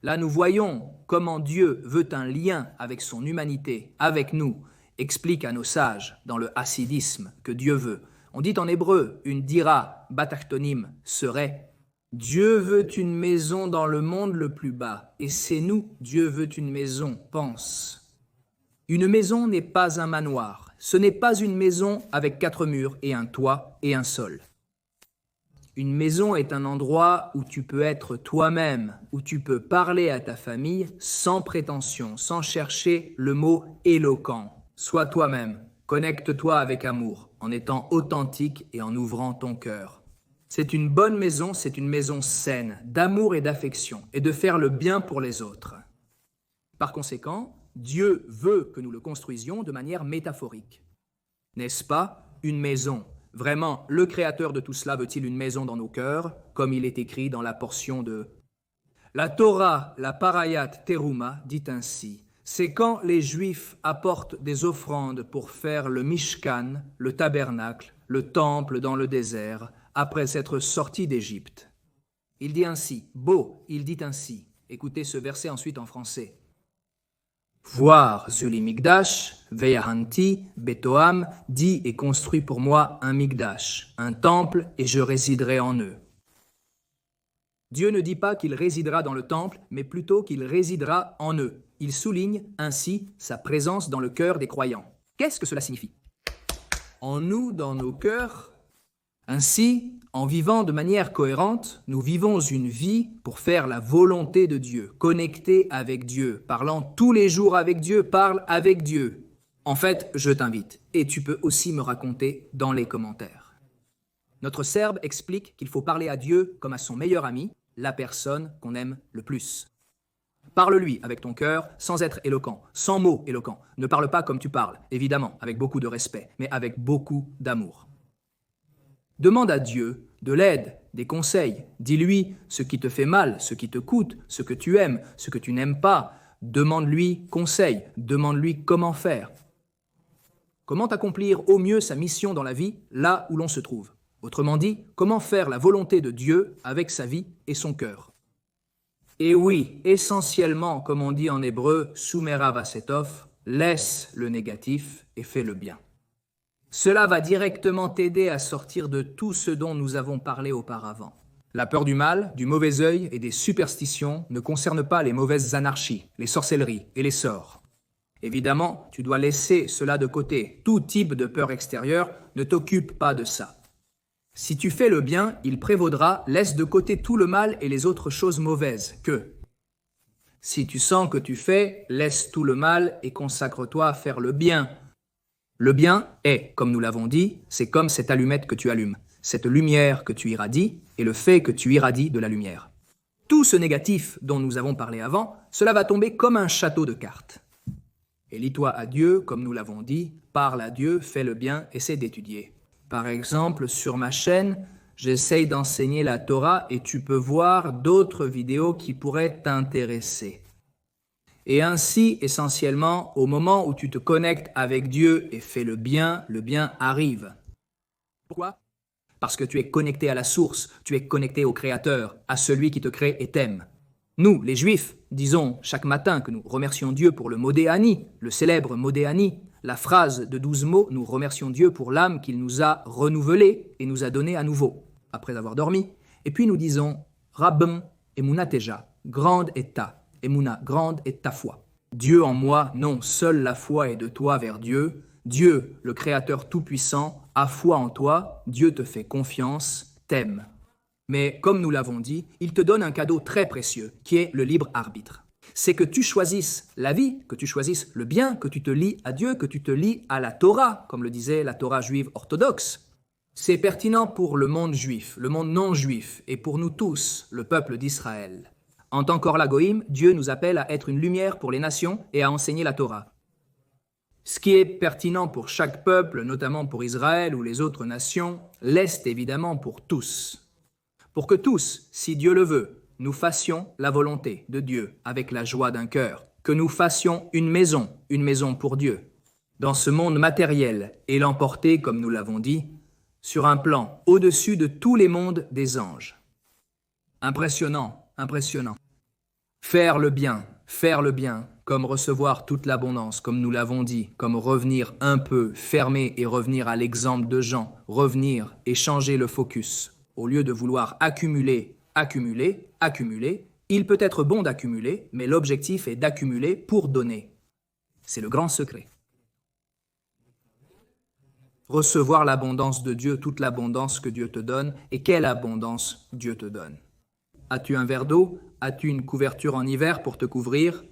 Là, nous voyons comment Dieu veut un lien avec son humanité, avec nous, explique à nos sages dans le hassidisme que Dieu veut. On dit en hébreu, une dira batachtonim serait « Dieu veut une maison dans le monde le plus bas, et c'est nous, Dieu veut une maison, pense. » Une maison n'est pas un manoir, ce n'est pas une maison avec 4 murs et un toit et un sol. Une maison est un endroit où tu peux être toi-même, où tu peux parler à ta famille sans prétention, sans chercher le mot éloquent. Sois toi-même, connecte-toi avec amour, en étant authentique et en ouvrant ton cœur. C'est une bonne maison, c'est une maison saine, d'amour et d'affection, et de faire le bien pour les autres. Par conséquent, Dieu veut que nous le construisions de manière métaphorique. N'est-ce pas une maison? Vraiment, le Créateur de tout cela veut-il une maison dans nos cœurs, comme il est écrit dans la portion de... La Torah, la Parayat Teruma, dit ainsi, C'est quand les Juifs apportent des offrandes pour faire le Mishkan, le tabernacle, le temple dans le désert, après s'être sortis d'Égypte. Il dit ainsi, il dit ainsi. Écoutez ce verset ensuite en français. Voir Zuli Migdash, Veyahanti, Betoam, dit et construit pour moi un Migdash, un temple, et je résiderai en eux. Dieu ne dit pas qu'il résidera dans le temple, mais plutôt qu'il résidera en eux. Il souligne ainsi sa présence dans le cœur des croyants. Qu'est-ce que cela signifie? En nous, dans nos cœurs. Ainsi, en vivant de manière cohérente, nous vivons une vie pour faire la volonté de Dieu, connectés avec Dieu, parlant tous les jours avec Dieu, parle avec Dieu. En fait, je t'invite, et tu peux aussi me raconter dans les commentaires. Notre Serbe explique qu'il faut parler à Dieu comme à son meilleur ami, la personne qu'on aime le plus. Parle-lui avec ton cœur, sans être éloquent, sans mots éloquents. Ne parle pas comme tu parles, évidemment, avec beaucoup de respect, mais avec beaucoup d'amour. Demande à Dieu de l'aide, des conseils. Dis-lui ce qui te fait mal, ce qui te coûte, ce que tu aimes, ce que tu n'aimes pas. Demande-lui conseil, demande-lui comment faire. Comment accomplir au mieux sa mission dans la vie, là où l'on se trouve. Autrement dit, comment faire la volonté de Dieu avec sa vie et son cœur. Et oui, essentiellement, comme on dit en hébreu, Sumera Vasetov, laisse le négatif et fais le bien. Cela va directement t'aider à sortir de tout ce dont nous avons parlé auparavant. La peur du mal, du mauvais œil et des superstitions ne concerne pas les mauvaises anarchies, les sorcelleries et les sorts. Évidemment, tu dois laisser cela de côté. Tout type de peur extérieure ne t'occupe pas de ça. Si tu fais le bien, il prévaudra, laisse de côté tout le mal et les autres choses mauvaises que. Si tu sens que tu fais, laisse tout le mal et consacre-toi à faire le bien. Le bien est, comme nous l'avons dit, c'est comme cette allumette que tu allumes, cette lumière que tu irradies et le fait que tu irradies de la lumière. Tout ce négatif dont nous avons parlé avant, cela va tomber comme un château de cartes. Et lis-toi à Dieu, comme nous l'avons dit, parle à Dieu, fais le bien, essaie d'étudier. Par exemple, sur ma chaîne, j'essaye d'enseigner la Torah et tu peux voir d'autres vidéos qui pourraient t'intéresser. Et ainsi, essentiellement, au moment où tu te connectes avec Dieu et fais le bien arrive. Pourquoi? Parce que tu es connecté à la source, tu es connecté au Créateur, à celui qui te crée et t'aime. Nous, les Juifs, disons chaque matin que nous remercions Dieu pour le Modéani, le célèbre Modéani, la phrase de 12 mots, nous remercions Dieu pour l'âme qu'il nous a renouvelée et nous a donnée à nouveau, après avoir dormi. Et puis nous disons Rabbim Emuna Teja, grande est ta. Emouna, grande est ta foi. Dieu en moi, non, seule la foi est de toi vers Dieu. Dieu, le Créateur tout-puissant, a foi en toi, Dieu te fait confiance, t'aime. Mais comme nous l'avons dit, il te donne un cadeau très précieux, qui est le libre arbitre. C'est que tu choisisses la vie, que tu choisisses le bien, que tu te lies à Dieu, que tu te lies à la Torah, comme le disait la Torah juive orthodoxe. C'est pertinent pour le monde juif, le monde non juif, et pour nous tous, le peuple d'Israël. En tant qu'Orlagoïm, Dieu nous appelle à être une lumière pour les nations et à enseigner la Torah. Ce qui est pertinent pour chaque peuple, notamment pour Israël ou les autres nations, l'est évidemment pour tous. Pour que tous, si Dieu le veut, nous fassions la volonté de Dieu avec la joie d'un cœur, que nous fassions une maison pour Dieu, dans ce monde matériel et l'emporter, comme nous l'avons dit, sur un plan au-dessus de tous les mondes des anges. Impressionnant. Faire le bien, comme recevoir toute l'abondance, comme nous l'avons dit, comme revenir un peu, fermer et revenir à l'exemple de Jean, revenir et changer le focus. Au lieu de vouloir accumuler, il peut être bon d'accumuler, mais l'objectif est d'accumuler pour donner. C'est le grand secret. Recevoir l'abondance de Dieu, toute l'abondance que Dieu te donne, et quelle abondance Dieu te donne. As-tu un verre d'eau? As-tu une couverture en hiver pour te couvrir?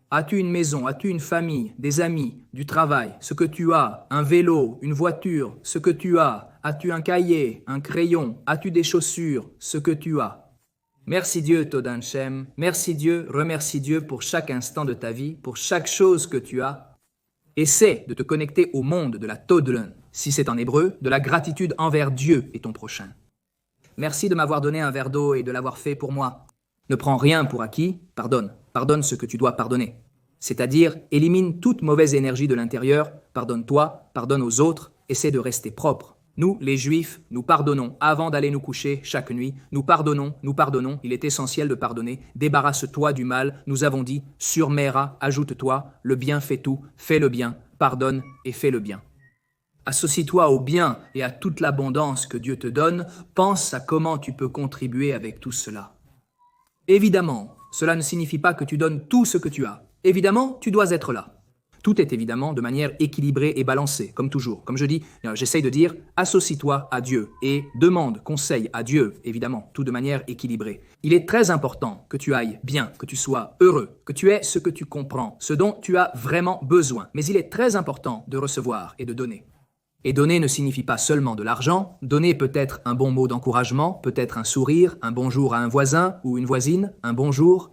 As-tu une maison? As-tu une famille? Des amis? Du travail? Ce que tu as? Un vélo? Une voiture? Ce que tu as? As-tu un cahier? Un crayon? As-tu des chaussures? Ce que tu as? Merci Dieu, Todan Shem. Merci Dieu, remercie Dieu pour chaque instant de ta vie, pour chaque chose que tu as. Essaie de te connecter au monde de la Todlen, si c'est en hébreu, de la gratitude envers Dieu et ton prochain. Merci de m'avoir donné un verre d'eau et de l'avoir fait pour moi. Ne prends rien pour acquis, pardonne ce que tu dois pardonner. C'est-à-dire, élimine toute mauvaise énergie de l'intérieur, pardonne-toi, pardonne aux autres, essaie de rester propre. Nous, les Juifs, nous pardonnons avant d'aller nous coucher chaque nuit. Nous pardonnons, il est essentiel de pardonner. Débarrasse-toi du mal, nous avons dit, surmera, ajoute-toi, le bien fait tout, fais le bien, pardonne et fais le bien. Associe-toi au bien et à toute l'abondance que Dieu te donne, pense à comment tu peux contribuer avec tout cela. Évidemment, cela ne signifie pas que tu donnes tout ce que tu as. Évidemment, tu dois être là. Tout est évidemment de manière équilibrée et balancée, comme toujours. Comme je dis, j'essaye de dire, associe-toi à Dieu et demande conseil à Dieu, évidemment, tout de manière équilibrée. Il est très important que tu ailles bien, que tu sois heureux, que tu aies ce que tu comprends, ce dont tu as vraiment besoin. Mais il est très important de recevoir et de donner. Et donner ne signifie pas seulement de l'argent. Donner peut être un bon mot d'encouragement, peut-être un sourire, un bonjour à un voisin ou une voisine, un bonjour.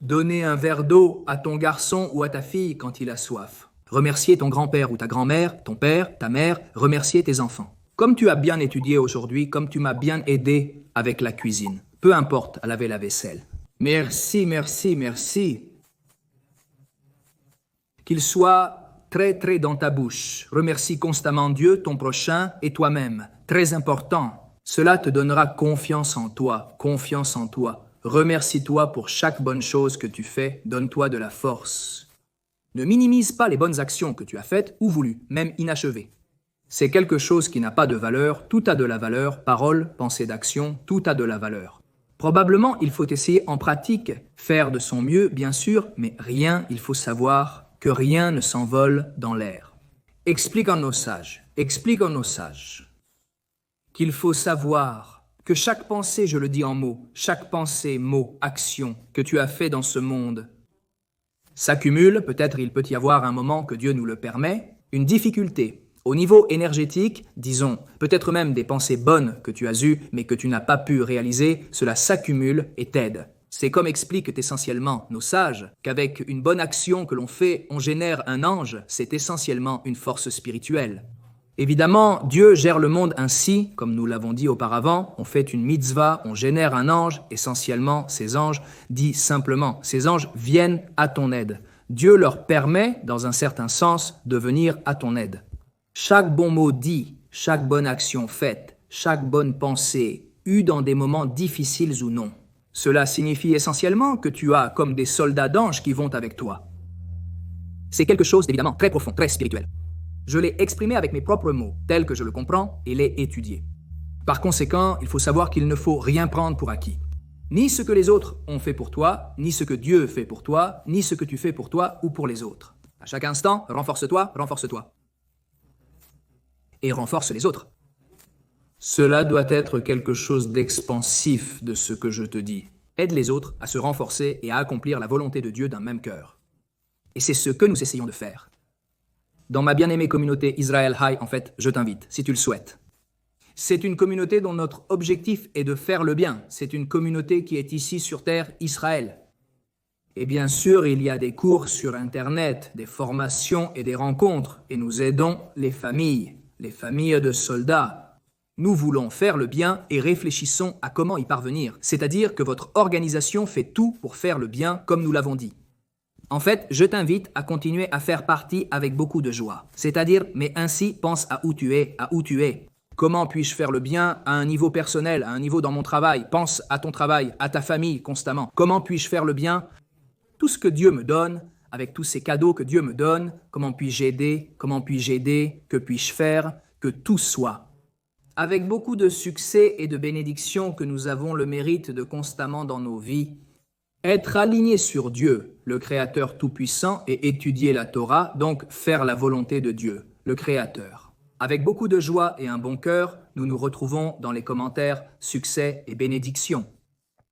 Donner un verre d'eau à ton garçon ou à ta fille quand il a soif. Remercier ton grand-père ou ta grand-mère, ton père, ta mère, remercier tes enfants. Comme tu as bien étudié aujourd'hui, comme tu m'as bien aidé avec la cuisine. Peu importe à laver la vaisselle. Merci, merci, merci. Qu'il soit très dans ta bouche. Remercie constamment Dieu, ton prochain et toi-même. Très important. Cela te donnera confiance en toi, confiance en toi. Remercie-toi pour chaque bonne chose que tu fais, donne-toi de la force. Ne minimise pas les bonnes actions que tu as faites ou voulues, même inachevées. C'est quelque chose qui n'a pas de valeur, tout a de la valeur, parole, pensée d'action, tout a de la valeur. Probablement, il faut essayer en pratique, faire de son mieux, bien sûr, mais il faut savoir que rien ne s'envole dans l'air. Explique en nos sages, qu'il faut savoir que chaque pensée, je le dis en mots, chaque pensée, mot, action que tu as fait dans ce monde s'accumule, peut-être il peut y avoir un moment que Dieu nous le permet, une difficulté. Au niveau énergétique, disons, peut-être même des pensées bonnes que tu as eues mais que tu n'as pas pu réaliser, cela s'accumule et t'aide. C'est comme expliquent essentiellement nos sages, qu'avec une bonne action que l'on fait, on génère un ange, c'est essentiellement une force spirituelle. Évidemment, Dieu gère le monde ainsi, comme nous l'avons dit auparavant, on fait une mitzvah, on génère un ange, essentiellement ces anges, dit simplement, ces anges viennent à ton aide. Dieu leur permet, dans un certain sens, de venir à ton aide. Chaque bon mot dit, chaque bonne action faite, chaque bonne pensée, eue dans des moments difficiles ou non, cela signifie essentiellement que tu as comme des soldats d'anges qui vont avec toi. C'est quelque chose d'évidemment très profond, très spirituel. Je l'ai exprimé avec mes propres mots, tel que je le comprends, et l'ai étudié. Par conséquent, il faut savoir qu'il ne faut rien prendre pour acquis. Ni ce que les autres ont fait pour toi, ni ce que Dieu fait pour toi, ni ce que tu fais pour toi ou pour les autres. À chaque instant, renforce-toi. Et renforce les autres. Cela doit être quelque chose d'expansif de ce que je te dis. Aide les autres à se renforcer et à accomplir la volonté de Dieu d'un même cœur. Et c'est ce que nous essayons de faire. Dans ma bien-aimée communauté Israel High, en fait, je t'invite, si tu le souhaites. C'est une communauté dont notre objectif est de faire le bien. C'est une communauté qui est ici sur terre, Israël. Et bien sûr, il y a des cours sur Internet, des formations et des rencontres, et nous aidons les familles de soldats. Nous voulons faire le bien et réfléchissons à comment y parvenir. C'est-à-dire que votre organisation fait tout pour faire le bien, comme nous l'avons dit. En fait, je t'invite à continuer à faire partie avec beaucoup de joie. C'est-à-dire, mais ainsi, pense à où tu es. Comment puis-je faire le bien à un niveau personnel, à un niveau dans mon travail? Pense à ton travail, à ta famille constamment. Comment puis-je faire le bien? Tout ce que Dieu me donne, avec tous ces cadeaux que Dieu me donne, comment puis-je aider? Que puis-je faire? Que tout soit. Avec beaucoup de succès et de bénédictions que nous avons le mérite de constamment dans nos vies, être aligné sur Dieu, le Créateur Tout-Puissant, et étudier la Torah, donc faire la volonté de Dieu, le Créateur. Avec beaucoup de joie et un bon cœur, nous nous retrouvons dans les commentaires succès et bénédictions.